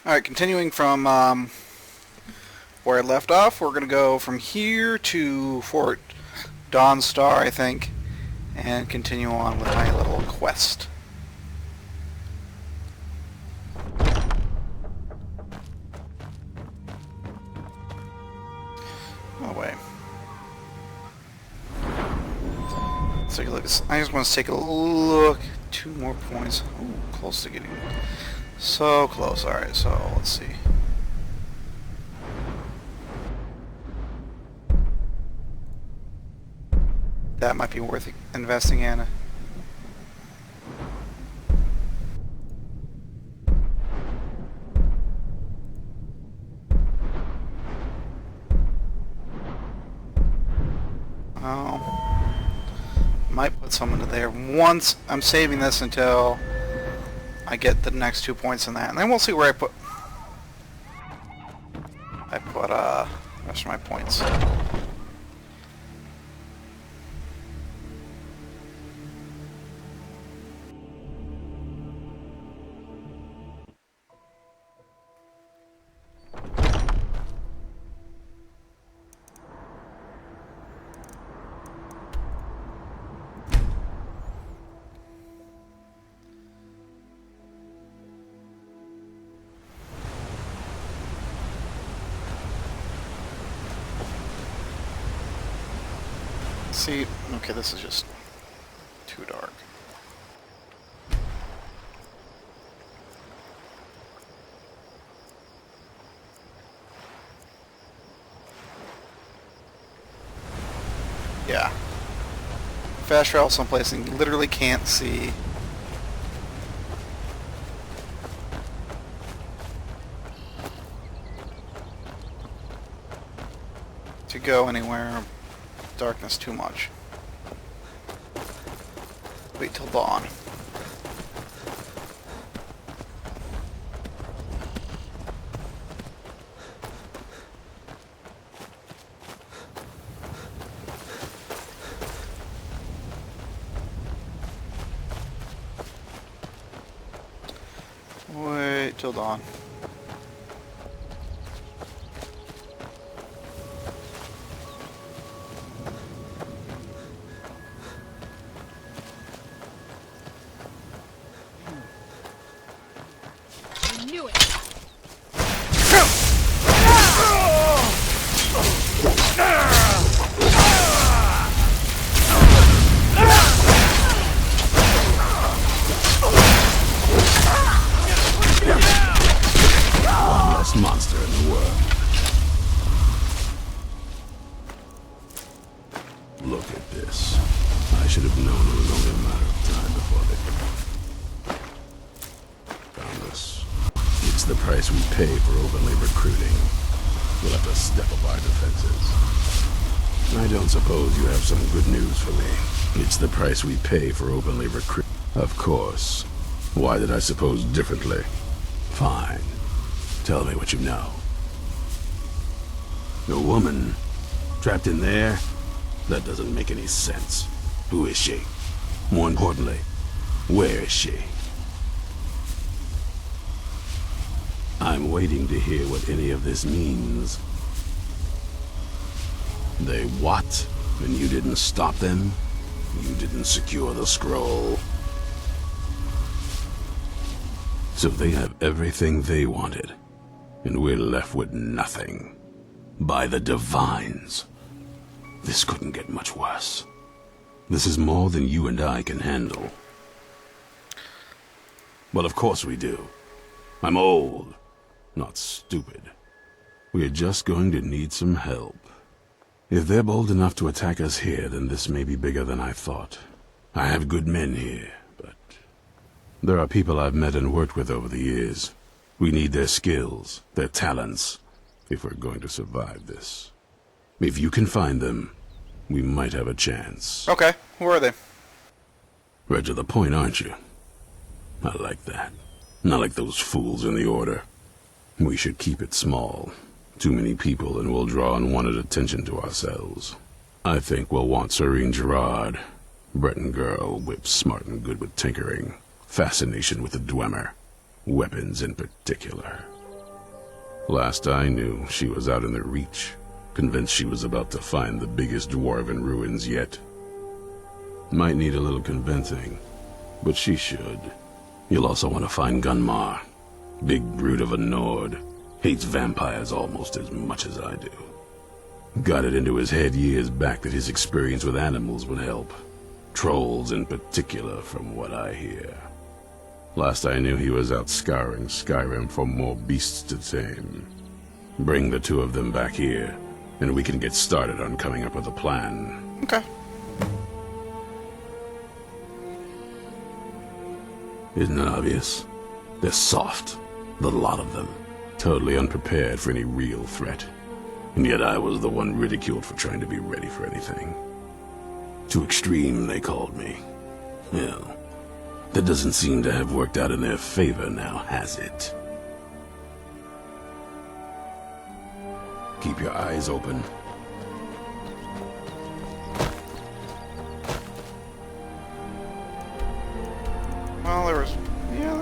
Alright, continuing from where I left off, we're going to go from here to Fort Dawnstar, I think, and continue on with my little quest. Oh, wait. Let's take a look. I just want to take a look. 2 more points. Ooh, close to getting... So close. Alright, so let's see. That might be worth investing in. Oh. Might put some into there. Once I'm saving this until I get the next 2 points in that, and then we'll see where I put rest of my points. See, okay, this is just too dark. Yeah. Fast travel someplace and you literally can't see. To go anywhere. Darkness too much. Wait till dawn. Wait till dawn. Monster in the world. Look at this. I should have known it was only a matter of time before they found us. It's the price we pay for openly recruiting. We'll have to step up our defenses. I don't suppose you have some good news for me. It's the price we pay for openly recruiting. Of course. Why did I suppose differently? Fine. Tell me what you know. A woman? Trapped in there? That doesn't make any sense. Who is she? More importantly, where is she? I'm waiting to hear what any of this means. They what? And you didn't stop them? You didn't secure the scroll? So they have everything they wanted. And we're left with nothing. By the Divines. This couldn't get much worse. This is more than you and I can handle. Well, of course we do. I'm old, not stupid. We're just going to need some help. If they're bold enough to attack us here, then this may be bigger than I thought. I have good men here, but there are people I've met and worked with over the years. We need their skills, their talents, if we're going to survive this. If you can find them, we might have a chance. Okay, who are they? Right to the point, aren't you? I like that. Not like those fools in the Order. We should keep it small. Too many people and we'll draw unwanted attention to ourselves. I think we'll want Serene Gerard. Breton girl, whip smart and good with tinkering. Fascination with the Dwemer. Weapons in particular. Last I knew, she was out in the Reach, convinced she was about to find the biggest dwarven ruins yet. Might need a little convincing, but she should. You'll also want to find Gunmar. Big brute of a Nord. Hates vampires almost as much as I do. Got it into his head years back that his experience with animals would help. Trolls in particular, from what I hear. Last I knew, he was out scouring Skyrim for more beasts to tame. Bring the two of them back here, and we can get started on coming up with a plan. Okay. Isn't it obvious? They're soft, the lot of them. Totally unprepared for any real threat. And yet I was the one ridiculed for trying to be ready for anything. Too extreme, they called me. Well, that doesn't seem to have worked out in their favor now, has it? Keep your eyes open. Well, there was... yeah...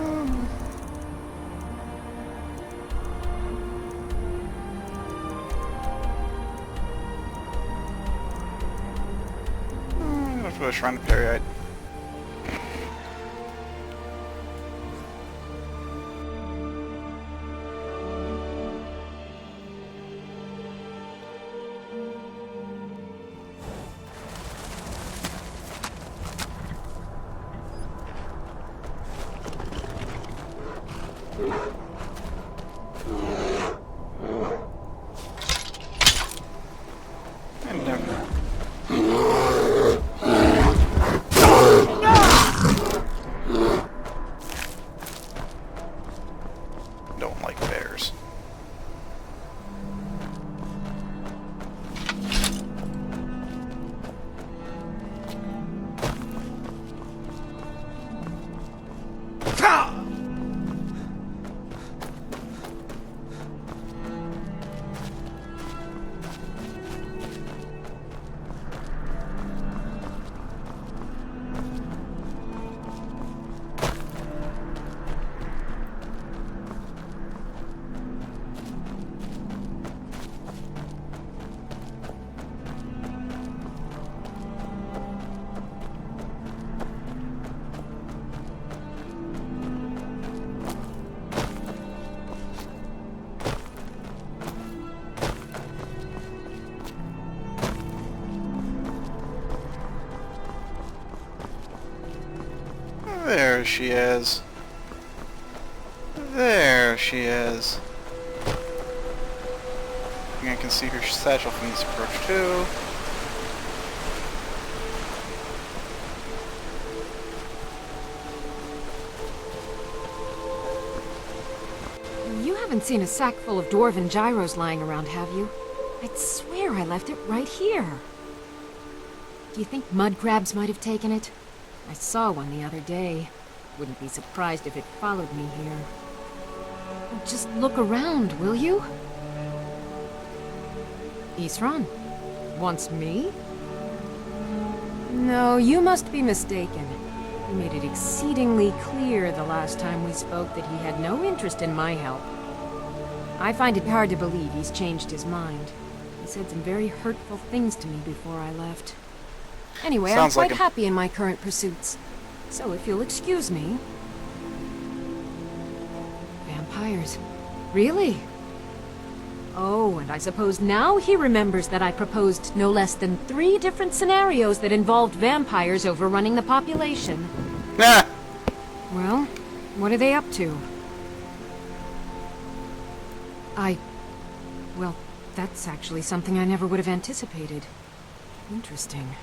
I'm gonna shrine to Periite. And never. Don't like bears. There she is. There she is. I can see her satchel from this approach too. You haven't seen a sack full of dwarven gyros lying around, have you? I'd swear I left it right here. Do you think mud crabs might have taken it? I saw one the other day. Wouldn't be surprised if it followed me here. Just look around, will you? Isran? Wants me? No, you must be mistaken. He made it exceedingly clear the last time we spoke that he had no interest in my help. I find it hard to believe he's changed his mind. He said some very hurtful things to me before I left. Anyway, Sounds I'm like quite happy in my current pursuits. So if you'll excuse me... Vampires. Really? Oh, and I suppose now he remembers that I proposed no less than 3 different scenarios that involved vampires overrunning the population. Nah. Well, what are they up to? Well, that's actually something I never would have anticipated. Interesting.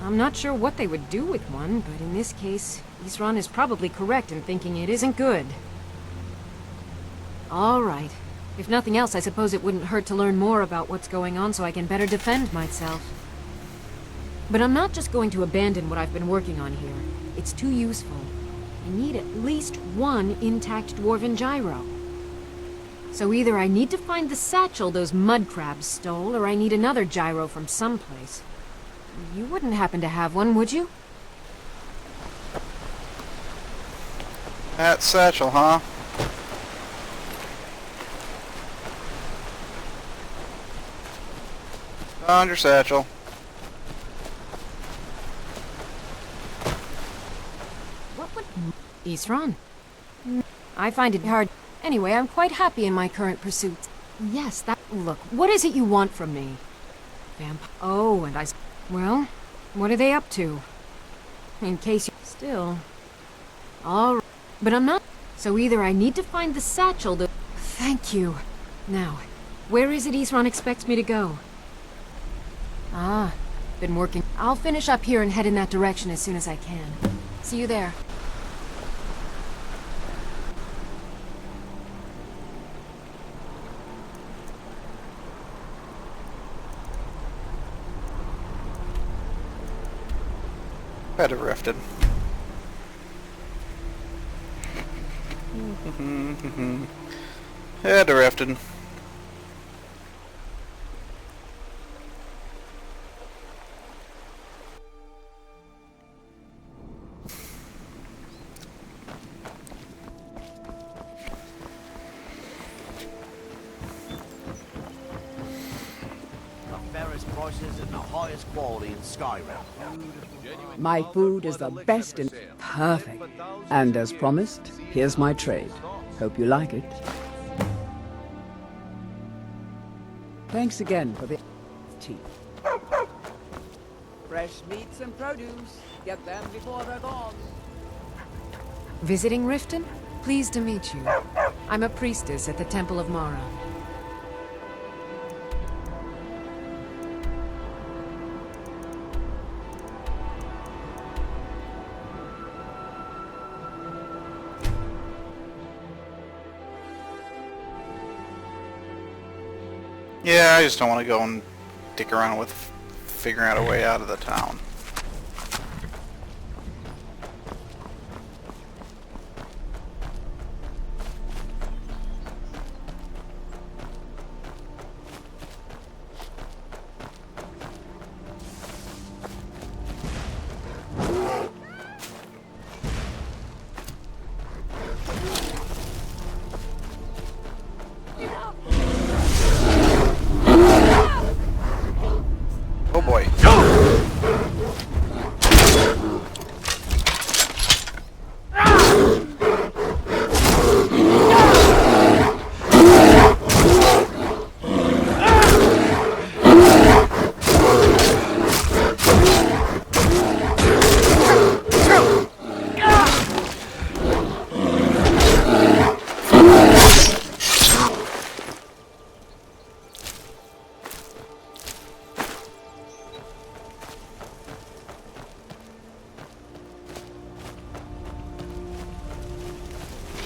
I'm not sure what they would do with one, but in this case, Isran is probably correct in thinking it isn't good. All right. If nothing else, I suppose it wouldn't hurt to learn more about what's going on so I can better defend myself. But I'm not just going to abandon what I've been working on here. It's too useful. I need at least 1 intact dwarven gyro. So either I need to find the satchel those mud crabs stole, or I need another gyro from someplace. You wouldn't happen to have one, would you? That satchel, huh? On your satchel. What would... Isran? I find it hard. Anyway, I'm quite happy in my current pursuits. Yes, that... Look, what is it you want from me? Oh, and I... Well, what are they up to? In case you... Still... Alright. But I'm not... So either I need to find the satchel to... Thank you. Now, where is it Isran expects me to go? Ah, been working. I'll finish up here and head in that direction as soon as I can. See you there. Better rifted. Head rifted. Fairest prices and the highest quality in Skyrim. My food is the best and perfect. And as promised, here's my trade. Hope you like it. Thanks again for the tea. Fresh meats and produce. Get them before they're gone. Visiting Riften? Pleased to meet you. I'm a priestess at the Temple of Mara. Yeah, I just don't want to go and dick around with figuring out a way out of the town. Oh boy.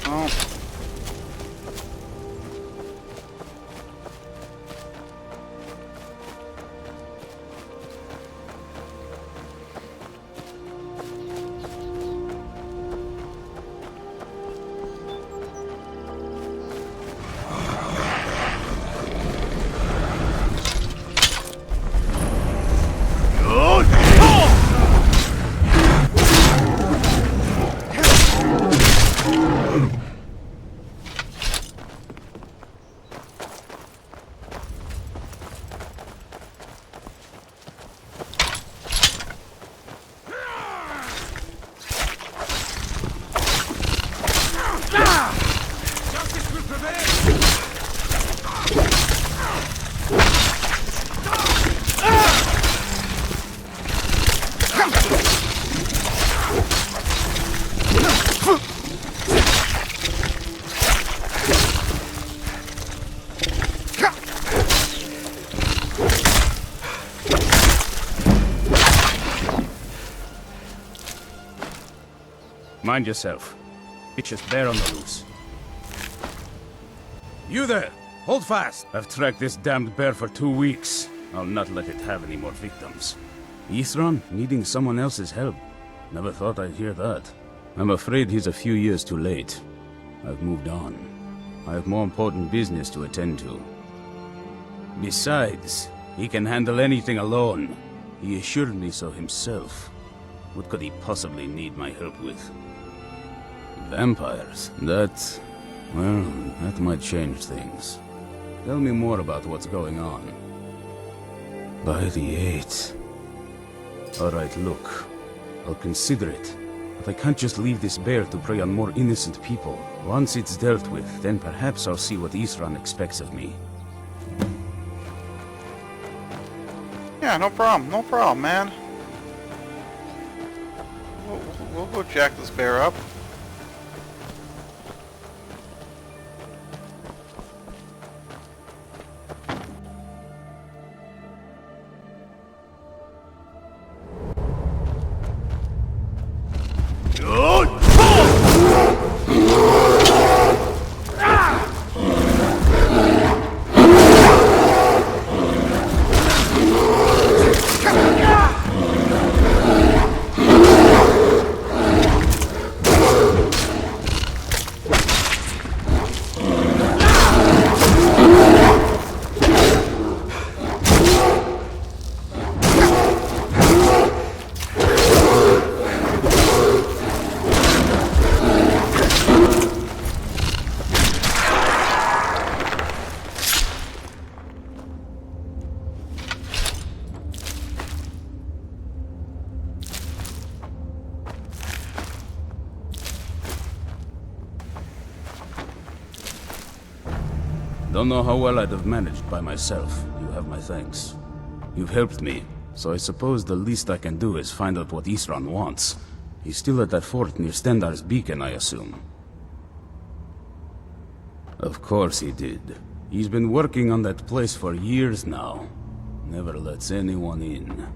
Oh. Mind yourself. Bitches bear on the loose. You there! Hold fast! I've tracked this damned bear for 2 weeks. I'll not let it have any more victims. Isran needing someone else's help. Never thought I'd hear that. I'm afraid he's a few years too late. I've moved on. I have more important business to attend to. Besides, he can handle anything alone. He assured me so himself. What could he possibly need my help with? Vampires? That might change things. Tell me more about what's going on. By the 8th. Alright, look. I'll consider it. But I can't just leave this bear to prey on more innocent people. Once it's dealt with, then perhaps I'll see what Isran expects of me. Yeah, no problem, man. We'll go jack this bear up. Don't know how well I'd have managed by myself. You have my thanks. You've helped me, so I suppose the least I can do is find out what Isran wants. He's still at that fort near Stendar's beacon, I assume. Of course he did. He's been working on that place for years now. Never lets anyone in.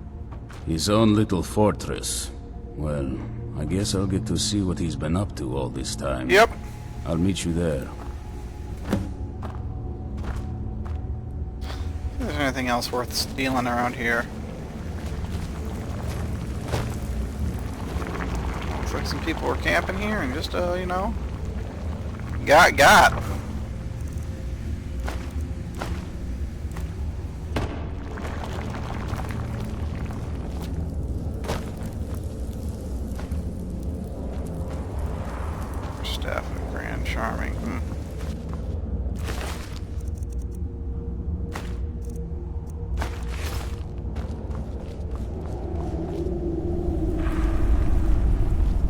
His own little fortress. Well, I guess I'll get to see what he's been up to all this time. Yep. I'll meet you there. Is there anything else worth stealing around here? Looks like some people were camping here and just, you know, got. Staff of Grand Charming.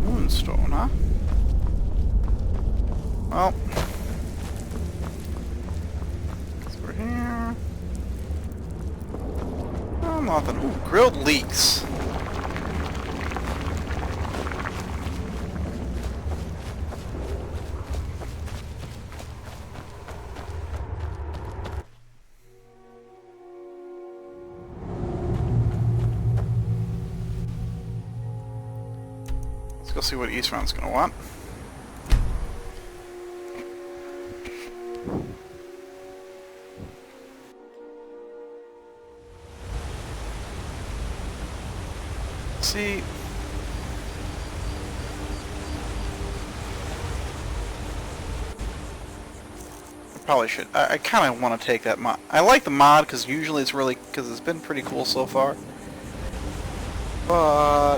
Moonstone, huh? Well, so we're here. Oh, nothing. Ooh, grilled leeks. Let's go see what Isran's gonna want. See, I probably should. I kind of want to take that mod. I like the mod because usually it's really it's been pretty cool so far. But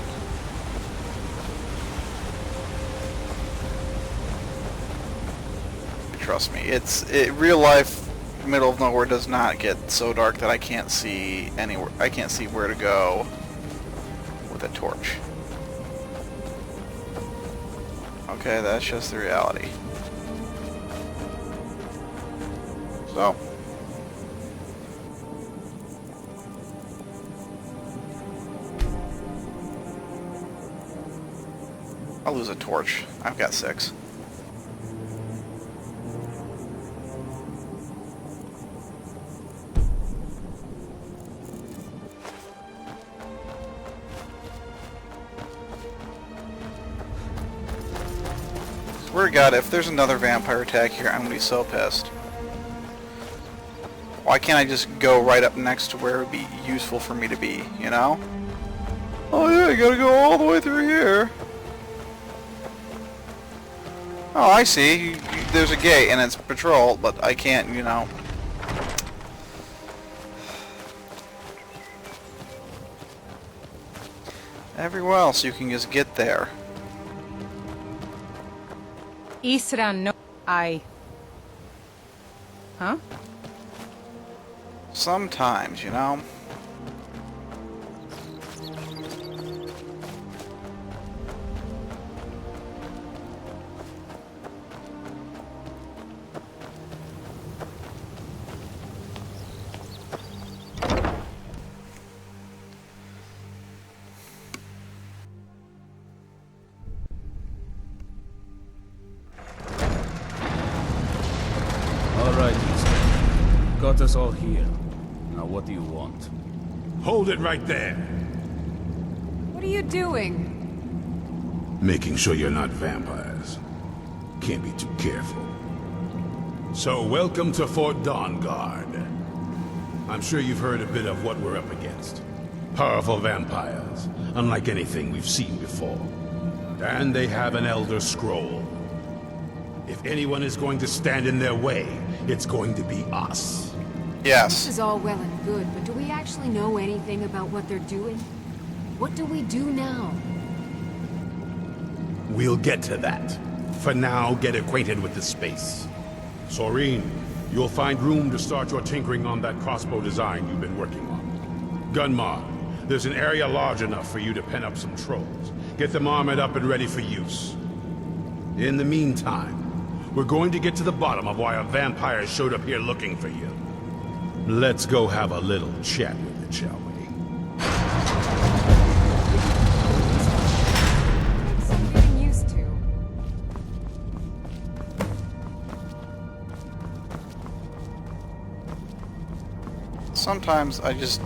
trust me, real life. Middle of nowhere does not get so dark that I can't see anywhere. I can't see where to go with a torch. Okay, that's just the reality. So, I'll lose a torch. I've got 6. Swear to God, if there's another vampire attack here, I'm gonna be so pissed. Why can't I just go right up next to where it would be useful for me to be, you know? Oh yeah, you gotta go all the way through here. Oh, I see. There's a gate and it's patrolled, but I can't, you know. Everywhere else you can just get there. Isran, no. Sometimes, you know. brought us all here. Now what do you want? Hold it right there. What are you doing? Making sure you're not vampires. Can't be too careful. So, welcome to Fort Dawnguard. I'm sure you've heard a bit of what we're up against. Powerful vampires, unlike anything we've seen before. And they have an Elder Scroll. If anyone is going to stand in their way, it's going to be us. This Yes. is all well and good, but do we actually know anything about what they're doing? What do we do now? We'll get to that. For now, get acquainted with the space. Soreen, you'll find room to start your tinkering on that crossbow design you've been working on. Gunmar, there's an area large enough for you to pen up some trolls. Get them armored up and ready for use. In the meantime, we're going to get to the bottom of why a vampire showed up here looking for you. Let's go have a little chat with it, shall we? Takes some getting used to. Sometimes I just...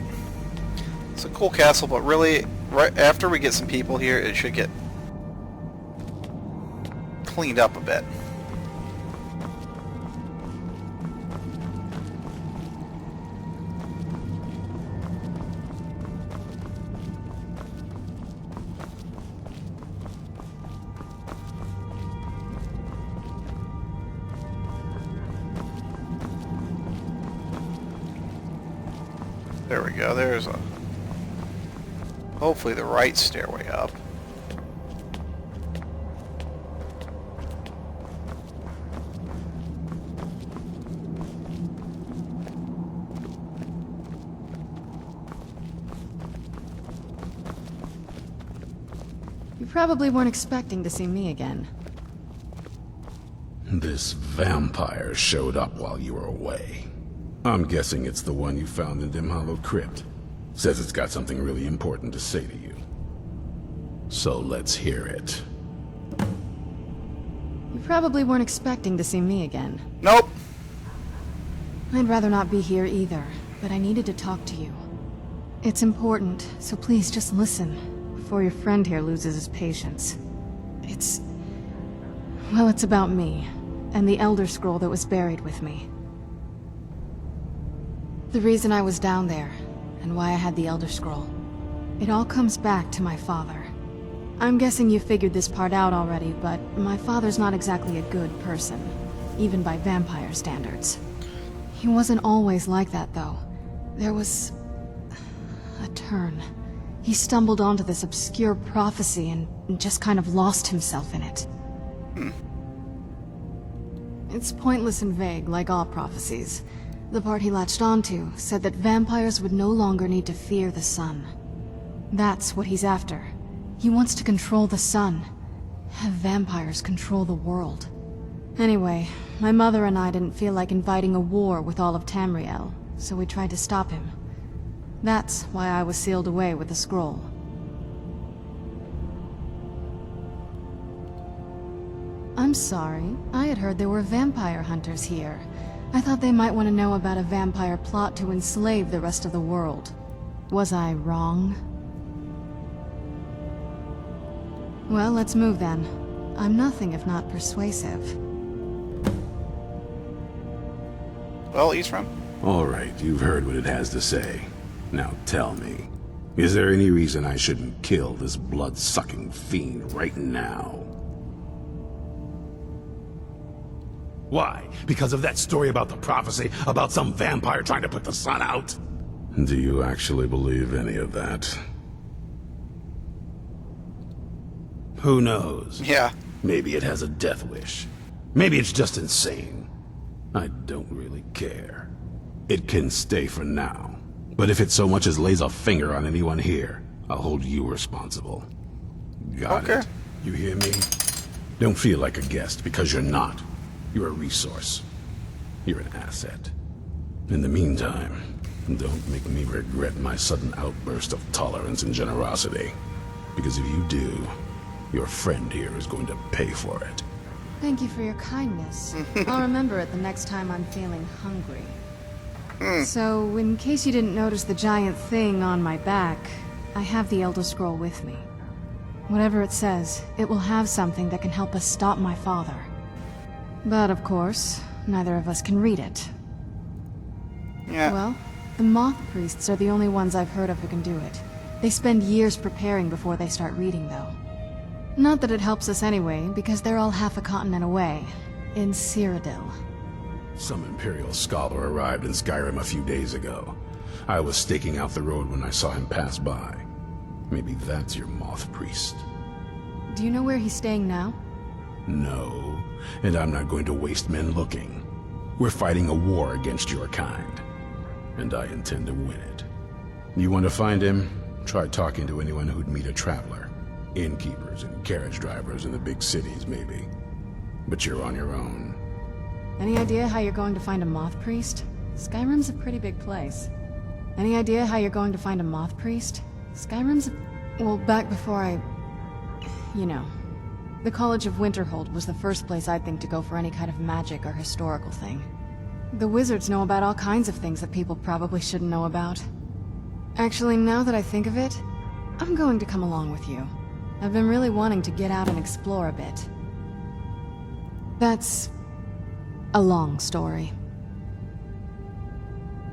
It's a cool castle, but really, right after we get some people here, it should get cleaned up a bit. There we go, there's a... hopefully the right stairway up. You probably weren't expecting to see me again. This vampire showed up while you were away. I'm guessing it's the one you found in Dim Hollow Crypt. Says it's got something really important to say to you. So let's hear it. You probably weren't expecting to see me again. Nope. I'd rather not be here either, but I needed to talk to you. It's important, so please just listen, before your friend here loses his patience. Well, it's about me, and the Elder Scroll that was buried with me. The reason I was down there, and why I had the Elder Scroll. It all comes back to my father. I'm guessing you figured this part out already, but my father's not exactly a good person, even by vampire standards. He wasn't always like that, though. There was... a turn. He stumbled onto this obscure prophecy and just kind of lost himself in it. It's pointless and vague, like all prophecies. The part he latched onto said that vampires would no longer need to fear the sun. That's what he's after. He wants to control the sun. Have vampires control the world. Anyway, my mother and I didn't feel like inviting a war with all of Tamriel, so we tried to stop him. That's why I was sealed away with the scroll. I'm sorry. I had heard there were vampire hunters here. I thought they might want to know about a vampire plot to enslave the rest of the world. Was I wrong? Well, let's move then. I'm nothing if not persuasive. Well, Eastrum? Alright, you've heard what it has to say. Now tell me, is there any reason I shouldn't kill this blood-sucking fiend right now? Why? Because of that story about the prophecy? About some vampire trying to put the sun out? Do you actually believe any of that? Who knows? Yeah. Maybe it has a death wish. Maybe it's just insane. I don't really care. It can stay for now. But if it so much as lays a finger on anyone here, I'll hold you responsible. Got it. You hear me? Don't feel like a guest, because you're not. You're a resource. You're an asset. In the meantime, don't make me regret my sudden outburst of tolerance and generosity. Because if you do, your friend here is going to pay for it. Thank you for your kindness. I'll remember it the next time I'm feeling hungry. So, in case you didn't notice the giant thing on my back, I have the Elder Scroll with me. Whatever it says, it will have something that can help us stop my father. But of course, neither of us can read it. Yeah. Well, the Moth Priests are the only ones I've heard of who can do it. They spend years preparing before they start reading, though. Not that it helps us anyway, because they're all half a continent away, in Cyrodiil. Some Imperial scholar arrived in Skyrim a few days ago. I was staking out the road when I saw him pass by. Maybe that's your Moth Priest. Do you know where he's staying now? No, and I'm not going to waste men looking. We're fighting a war against your kind, and I intend to win it. You want to find him? Try talking to anyone who'd meet a traveler. Innkeepers and carriage drivers in the big cities, maybe. But you're on your own. Any idea how you're going to find a Moth Priest? Skyrim's a pretty big place. Any idea how you're going to find a Moth Priest? Skyrim's well, back before I... You know. The College of Winterhold was the first place I'd think to go for any kind of magic or historical thing. The wizards know about all kinds of things that people probably shouldn't know about. Actually, now that I think of it, I'm going to come along with you. I've been really wanting to get out and explore a bit. That's... a long story.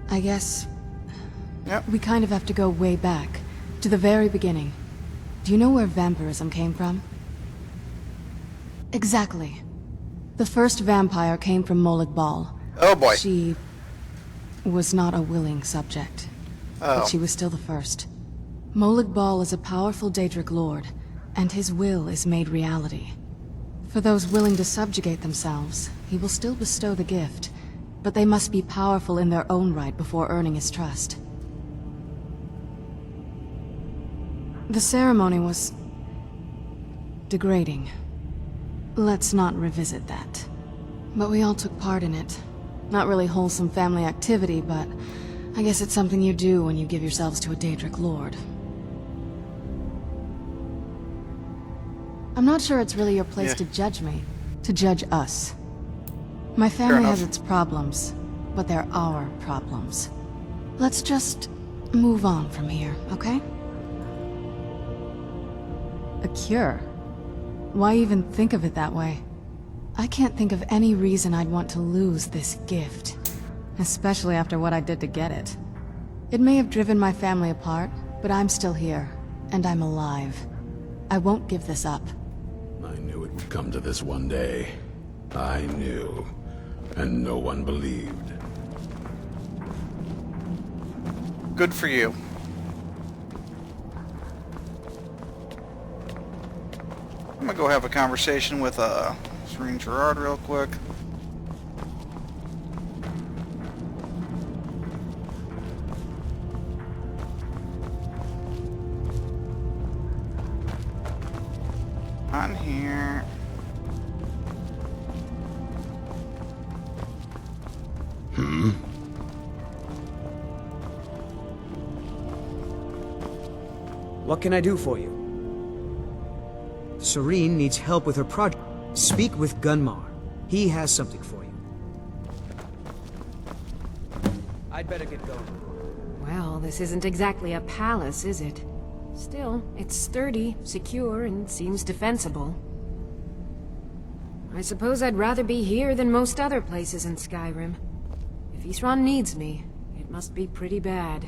I guess... Yep. We kind of have to go way back, to the very beginning. Do you know where vampirism came from? Exactly. The first vampire came from Molag Bal. Oh boy. She... was not a willing subject. Oh. But she was still the first. Molag Bal is a powerful Daedric lord, and his will is made reality. For those willing to subjugate themselves, he will still bestow the gift, but they must be powerful in their own right before earning his trust. The ceremony was... degrading. Let's not revisit that. But we all took part in it. Not really wholesome family activity, but I guess it's something you do when you give yourselves to a Daedric lord. I'm not sure it's really your place to judge me, to judge us. My family has its problems, but they're our problems. Let's just move on from here, okay? A cure? Why even think of it that way? I can't think of any reason I'd want to lose this gift, especially after what I did to get it. It may have driven my family apart, but I'm still here, and I'm alive. I won't give this up. I knew it would come to this one day. I knew. And no one believed. Good for you. I'm gonna go have a conversation with Serene Gerard real quick. On here. What can I do for you? Serene needs help with her project. Speak with Gunmar. He has something for you. I'd better get going. Well, this isn't exactly a palace, is it? Still, it's sturdy, secure, and seems defensible. I suppose I'd rather be here than most other places in Skyrim. If Isran needs me, it must be pretty bad.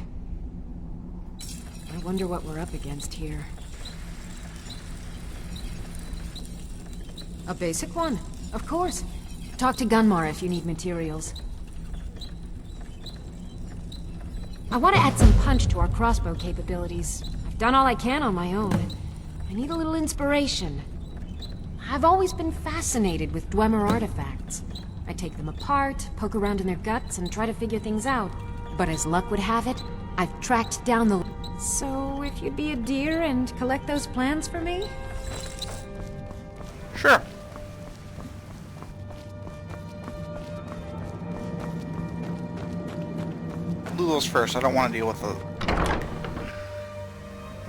I wonder what we're up against here. A basic one, of course. Talk to Gunmar if you need materials. I want to add some punch to our crossbow capabilities. I've done all I can on my own. I need a little inspiration. I've always been fascinated with Dwemer artifacts. I take them apart, poke around in their guts, and try to figure things out. But as luck would have it, I've tracked down the... So, if you'd be a dear and collect those plans for me? Sure. Do those first. I don't want to deal with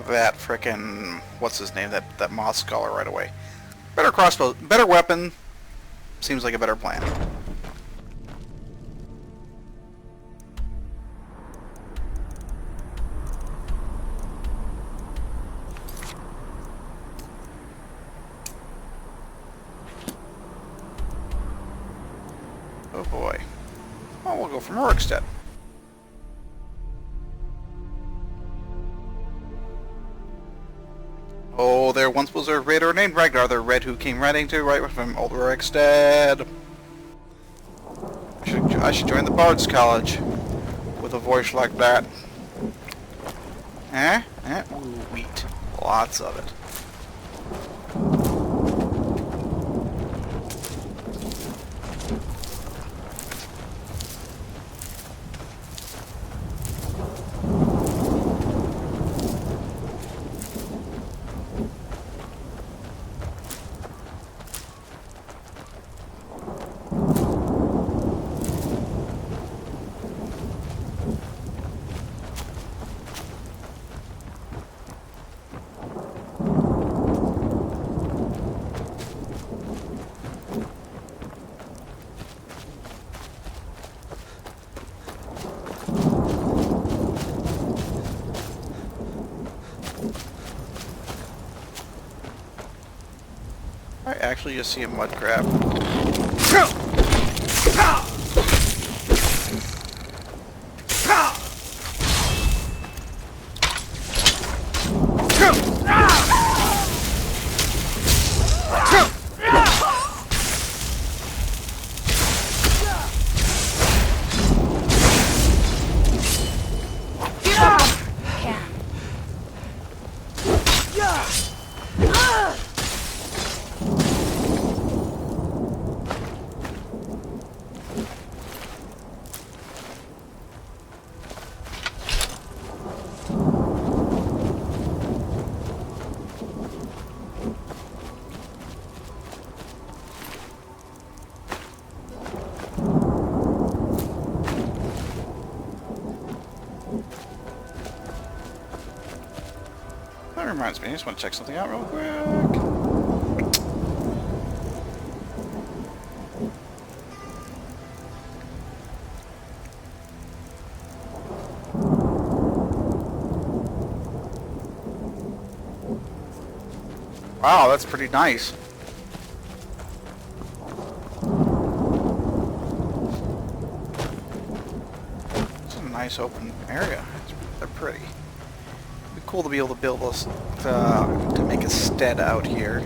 that frickin' what's his name? That moth scholar right away. Better crossbow, better weapon. Seems like a better plan. Oh boy. Well, we'll go from Rorikstead. Oh, there once was a raider named Ragnar the Red who came riding to right from Old Rorikstead. I should join the Bard's College with a voice like that. Ooh, wheat. Lots of it. I actually just see a mud crab. That reminds me, I just want to check something out real quick. Wow, that's pretty nice. It's a nice open area. They're pretty. It'd be cool to be able to build this, to make a stead out here.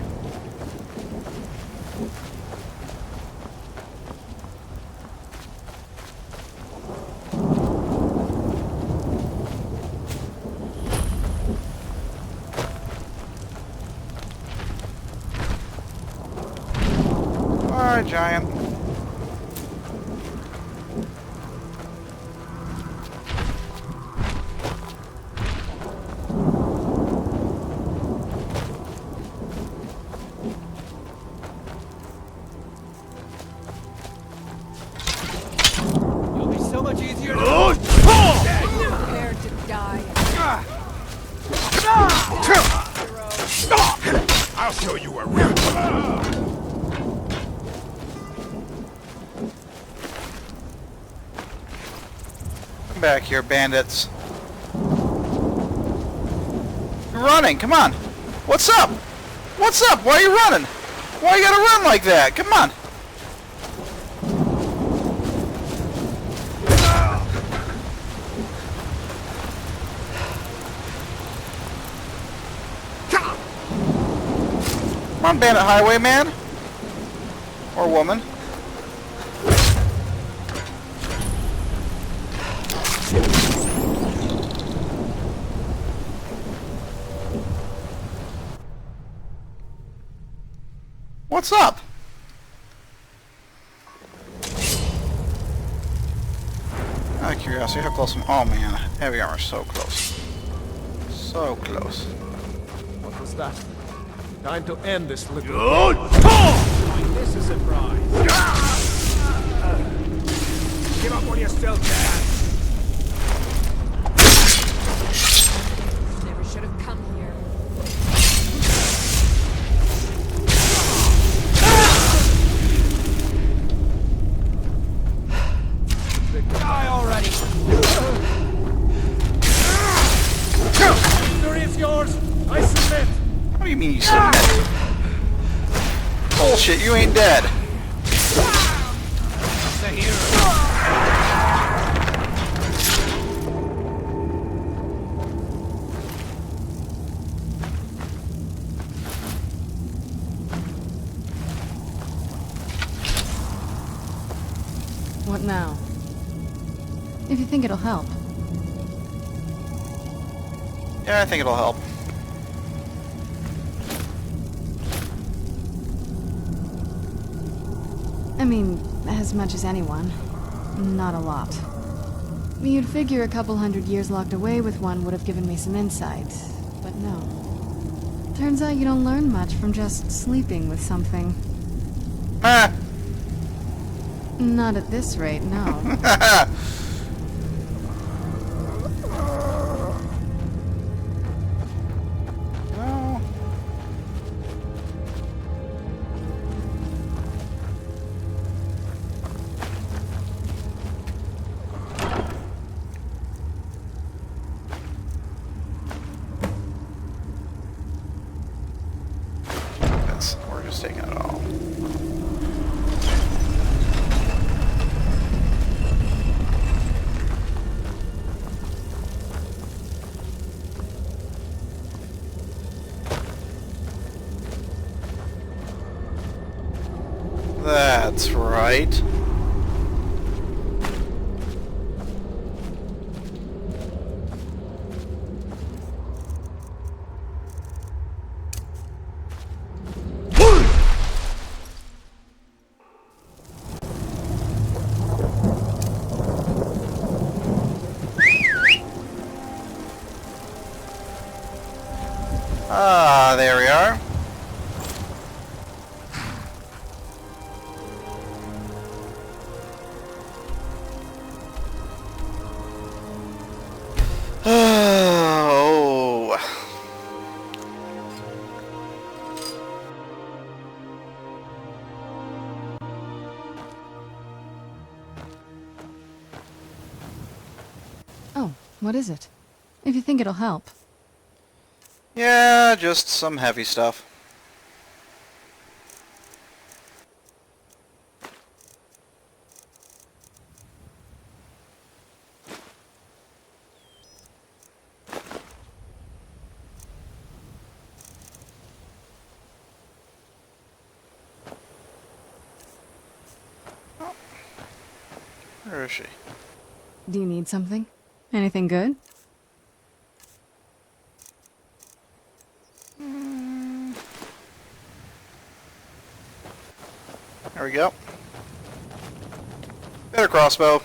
Alright, giant. You'll be so much easier to... Prepare to die. I'll show you a real... Come back here, bandits. You're running, come on. What's up? What's up? Why are you running? Why you gotta run like that? Come on. Come on, bandit highwayman. Or woman. What's up? Out of curiosity, how close am I? Oh man, heavy armor, so close. So close. What was that? Time to end this little... This is a surprise. Give up when you still can. Never should have come here. Die already! Victory is yours! I submit! What do you mean you submit? Bullshit. What now? If you think it'll help. Yeah, I think it'll help. I mean, as much as anyone. Not a lot. You'd figure a couple 100 years locked away with one would have given me some insight, but no. Turns out you don't learn much from just sleeping with something. Ah! Not at this rate, no. Well, yes, we're just taking it all. That's right. Ah, there we are. Oh. Oh, what is it? If you think it'll help. Yeah, just some heavy stuff. Oh. Where is she? Do you need something? Anything good? There we go. Better crossbow.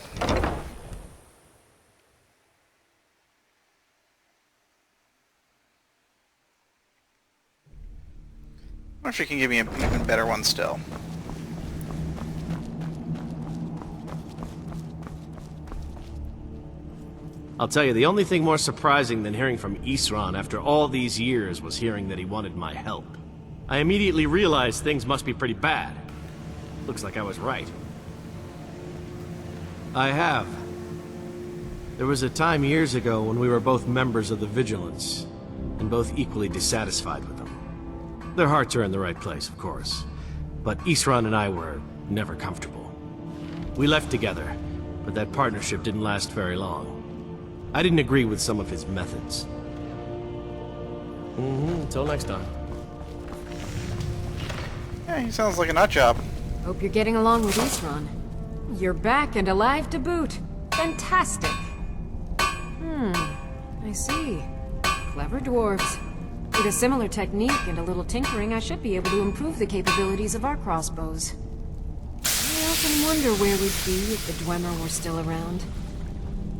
Wonder if she can give me an even better one still. I'll tell you, the only thing more surprising than hearing from Isran after all these years was hearing that he wanted my help. I immediately realized things must be pretty bad. Looks like I was right. I have. There was a time years ago when we were both members of the Vigilance, and both equally dissatisfied with them. Their hearts are in the right place, of course, but Isran and I were never comfortable. We left together, but that partnership didn't last very long. I didn't agree with some of his methods. Until next time. Yeah, he sounds like a nut job. Hope you're getting along with Isran. You're back and alive to boot. Fantastic. I see. Clever dwarves. With a similar technique and a little tinkering, I should be able to improve the capabilities of our crossbows. I often wonder where we'd be if the Dwemer were still around.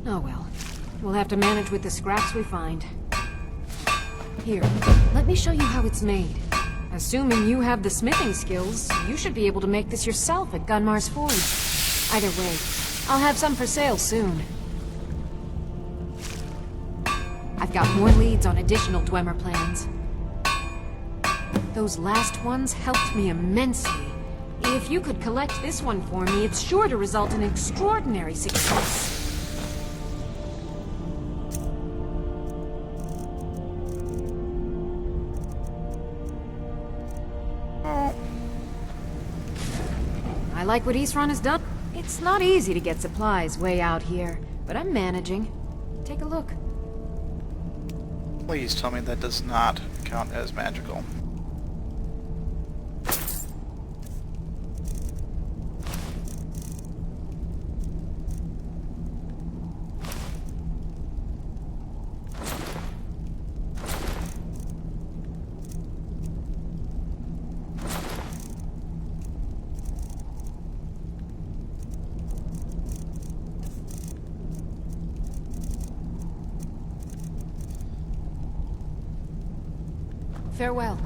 Oh well. We'll have to manage with the scraps we find. Here, let me show you how it's made. Assuming you have the smithing skills, you should be able to make this yourself at Gunmar's Forge. Either way, I'll have some for sale soon. I've got more leads on additional Dwemer plans. Those last ones helped me immensely. If you could collect this one for me, it's sure to result in extraordinary success. I like what Isran has done. It's not easy to get supplies way out here, but I'm managing. Take a look. Please tell me that does not count as magical. Farewell.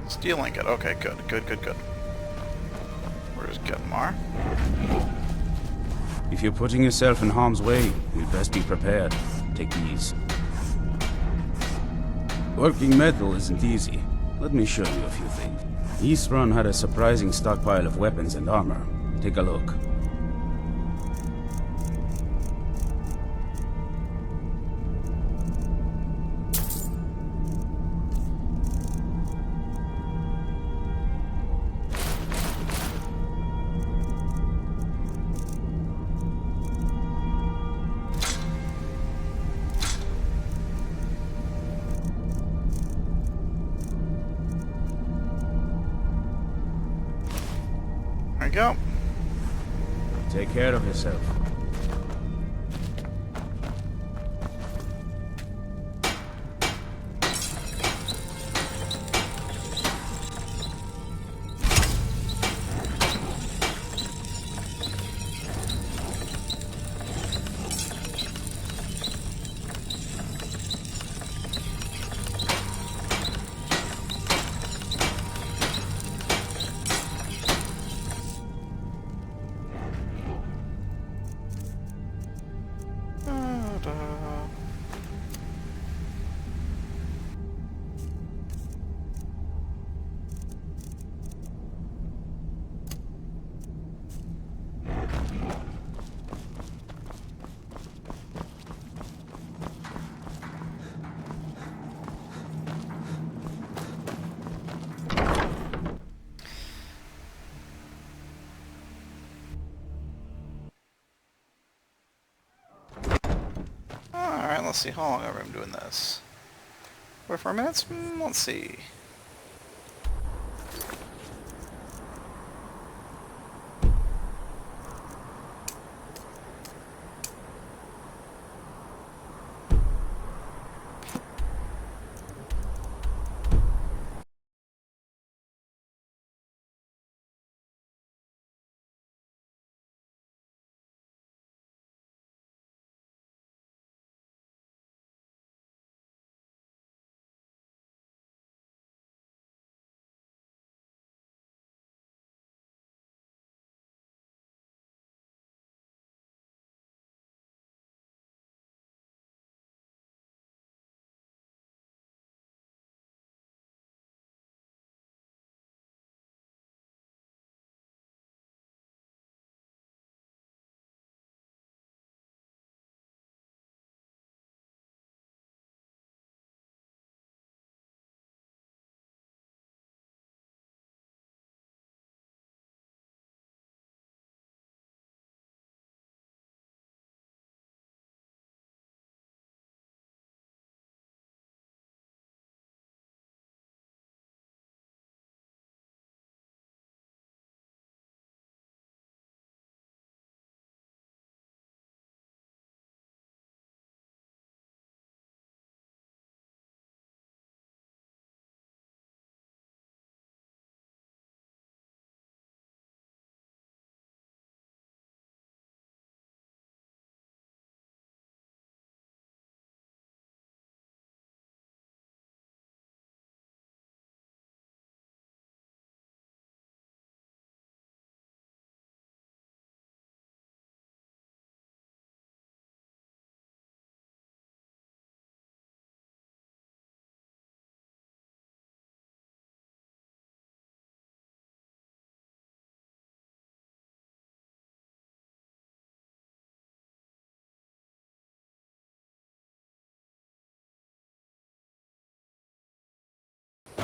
Stealing it. Okay, good. Where's Gunmar? If you're putting yourself in harm's way, you'd best be prepared. Take these. Working metal isn't easy. Let me show you a few things. Eastrun had a surprising stockpile of weapons and armor. Take a look. There you go. Take care of yourself. Alright, let's see how long I've been doing this. 44 minutes? Let's see.